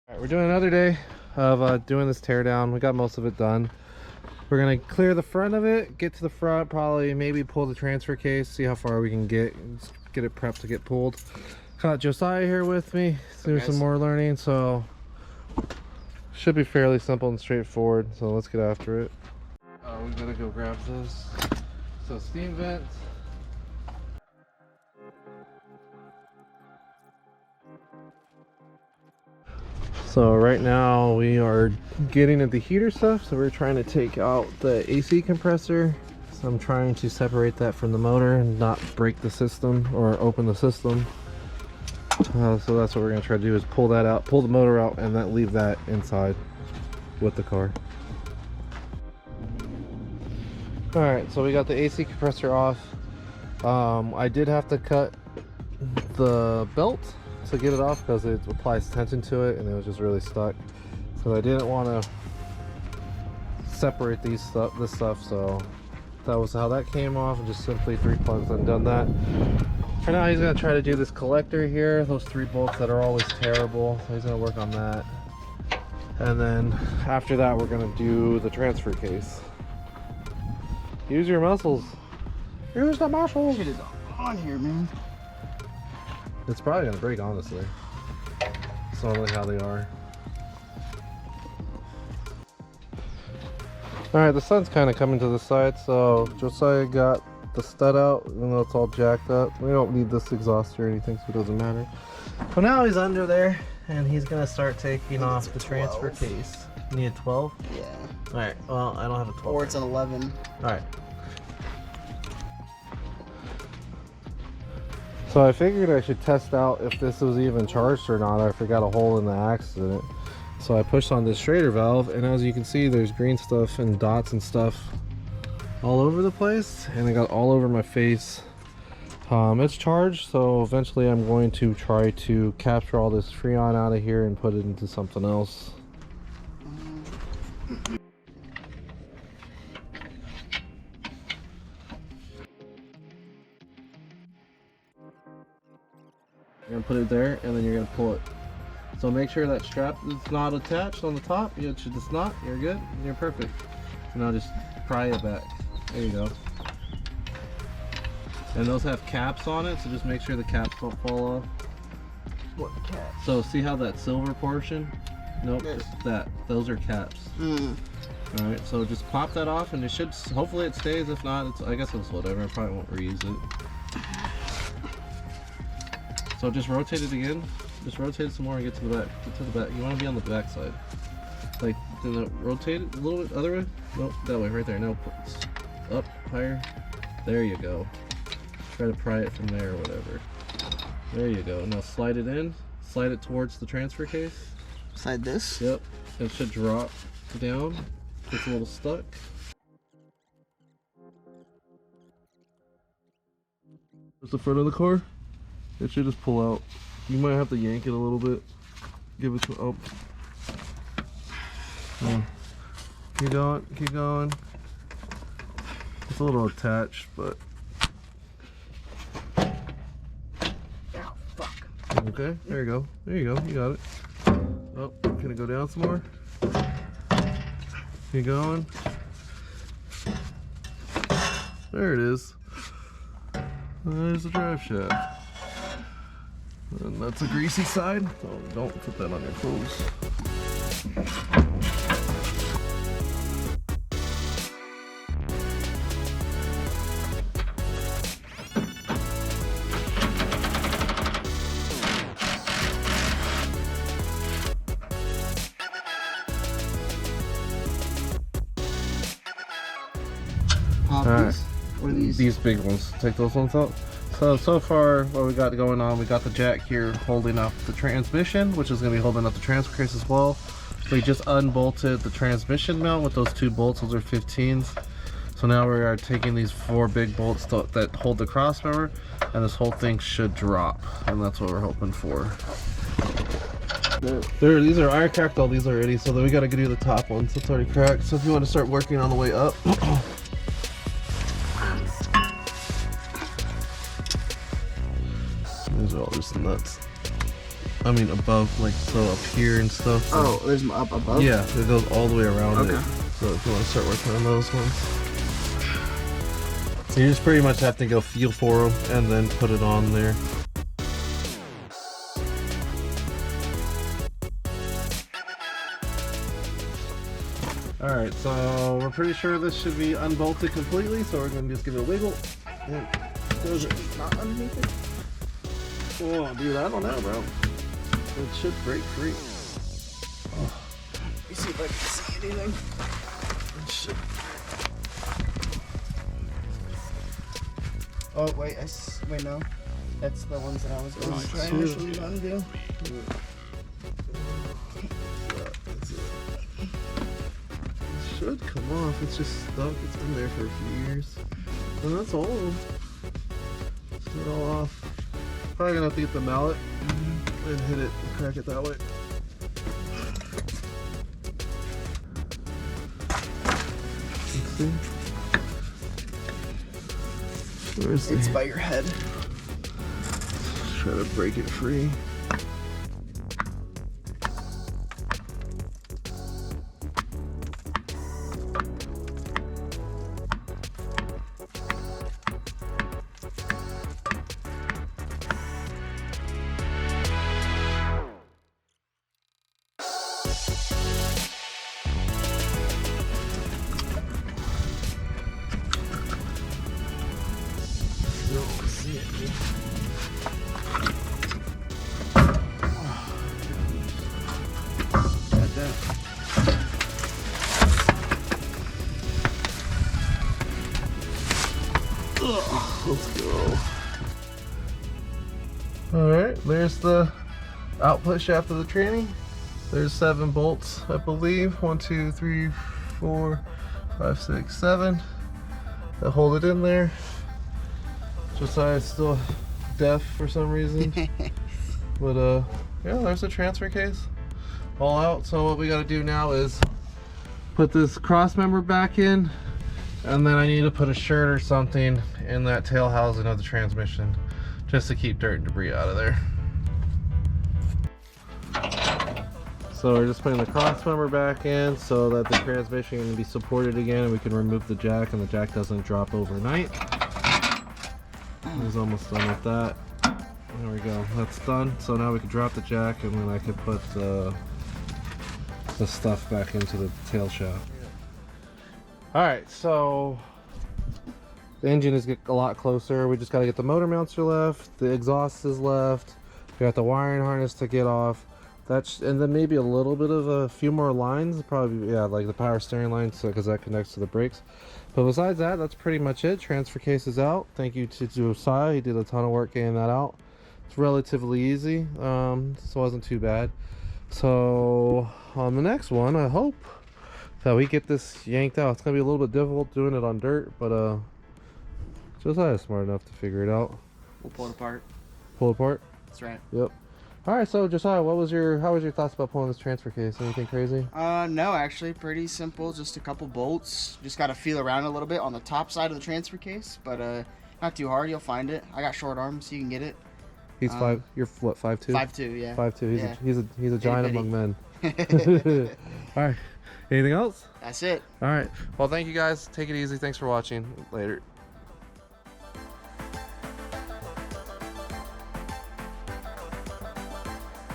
Alright, we're doing another day of doing this teardown. We got most of it done. We're gonna clear the front of it, get to the front, probably maybe pull the transfer case, see how far we can get it prepped to get pulled. Got Josiah here with me, doing some more learning, so should be fairly simple and straightforward. So let's get after it. We gotta go grab this. So steam vents. So right now we are getting at the heater stuff, so we're trying to take out the AC compressor. So I'm trying to separate that from the motor and not break the system or open the system. So that's what we're going to try to do, is pull that out, pull the motor out, and then leave that inside with the car. Alright, so we got the AC compressor off. I did have to cut the belt to get it off because it applies tension to it and it was just really stuck, so I didn't want to separate this stuff, so that was how that came off, and just simply 3 plugs and done that. For now he's going to try to do this collector here, those 3 bolts that are always terrible, so he's going to work on that, and then after that we're going to do the transfer case. Use your muscles. Use the muscles. Get it on here, man. It's probably gonna break, honestly. It's normally how they are. Alright, the sun's kind of coming to the side, so Josiah got the stud out, even though it's all jacked up. We don't need this exhaust or anything, so it doesn't matter. So now he's under there, and he's gonna start taking off the transfer case. You need a 12? Yeah. Alright, well, I don't have a 12. Or it's an 11. Alright. So I figured I should test out if this was even charged or not. I forgot a hole in the accident. So I pushed on this Schrader valve, and as you can see, there's green stuff and dots and stuff all over the place, and it got all over my face. It's charged, so eventually I'm going to try to capture all this Freon out of here and put it into something else. You're gonna put it there, and then you're gonna pull it. So make sure that strap is not attached on the top. It's not. You're good. You're perfect. So now just pry it back. There you go. And those have caps on it, so just make sure the caps don't fall off. What cap? So see how that silver portion? Nope, Yes. just that. Those are caps. All right. So just pop that off, and it should. Hopefully it stays. If not, I guess it's whatever. I probably won't reuse it. So just rotate it again. Just rotate it some more and get to the back. Get to the back. You want to be on the back side. Like, then rotate it a little bit other way. Nope, that way, right there. No, up higher. There you go. Try to pry it from there or whatever. There you go. Now slide it in. Slide it towards the transfer case. Slide this? Yep. It should drop down. Gets a little stuck. That's the front of the car. It should just pull out. You might have to yank it a little bit. Give it to Keep going, keep going. It's a little attached, but Oh, fuck. okay. There you go. There you go. You got it. Oh, can it go down some more? Keep going. There it is. There's the drive shaft. And that's a greasy side, so don't put that on your clothes. Alright. What are these? These big ones. Take those ones out. So far, what we got going on, we got the jack here holding up the transmission, which is going to be holding up the transfer case as well. We just unbolted the transmission mount with those 2 bolts. Those are 15s. So now we are taking these 4 big bolts that hold the crossmember, and this whole thing should drop, and that's what we're hoping for. These are iron cracked. All these already, so then we got to do the top ones. It's already cracked. So if you want to start working on the way up. These are all just nuts. I mean above, like so up here and stuff. So. Oh, there's up above? Yeah, it goes all the way around Okay. it. So if you want to start working on those ones. So you just pretty much have to go feel for them and then put it on there. Alright, so we're pretty sure this should be unbolted completely, so we're going to just give it a wiggle. And close it. Not underneath it? Oh, dude, I don't know, bro. It should break free. Let me see if I can see anything. It should. Oh, wait, wait, no. That's the ones that I was going to try two. initially to undo. That's it. It should come off. It's just stuck. It's been there for a few years. And that's all of them. It's not all off. Probably gonna have to get the mallet and hit it and crack it that way. Let's see. Where's It's the... by your head. Try to break it free. Don't see it. Got that. Let's go. Alright, there's the output shaft of the tranny. There's 7 bolts, I believe. 1, 2, 3, 4, 5, 6, 7. That hold it in there. Josiah's still deaf for some reason. But yeah, there's the transfer case. All out. So what we gotta do now is put this cross member back in, and then I need to put a shirt or something in that tail housing of the transmission just to keep dirt and debris out of there. So we're just putting the cross member back in so that the transmission can be supported again, and we can remove the jack and the jack doesn't drop overnight. He's almost done with that. There we go, that's done. So now we can drop the jack, and then I can put the stuff back into the tail shaft. Alright, so the engine is getting a lot closer. We just got to get the motor mounts are left, the exhaust is left, we got the wiring harness to get off. And then maybe a little bit of a few more lines, probably, yeah, like the power steering line, so because that connects to the brakes. But besides that, that's pretty much it. Transfer case is out. Thank you to Josiah. He did a ton of work getting that out. It's relatively easy, so it wasn't too bad. So on the next one, I hope that we get this yanked out. It's gonna be a little bit difficult doing it on dirt, but Josiah's smart enough to figure it out. We'll pull it apart. Pull it apart? That's right. Yep. All right, so Josiah, how was your thoughts about pulling this transfer case? Anything crazy? No, actually, pretty simple. Just a couple bolts. Just got to feel around a little bit on the top side of the transfer case, but not too hard. You'll find it. I got short arms, so you can get it. He's 5. You're what? 5'2"? 5'2", yeah. 5'2". He's Yeah. a giant among men. All right. Anything else? That's it. All right. Well, thank you guys. Take it easy. Thanks for watching. Later.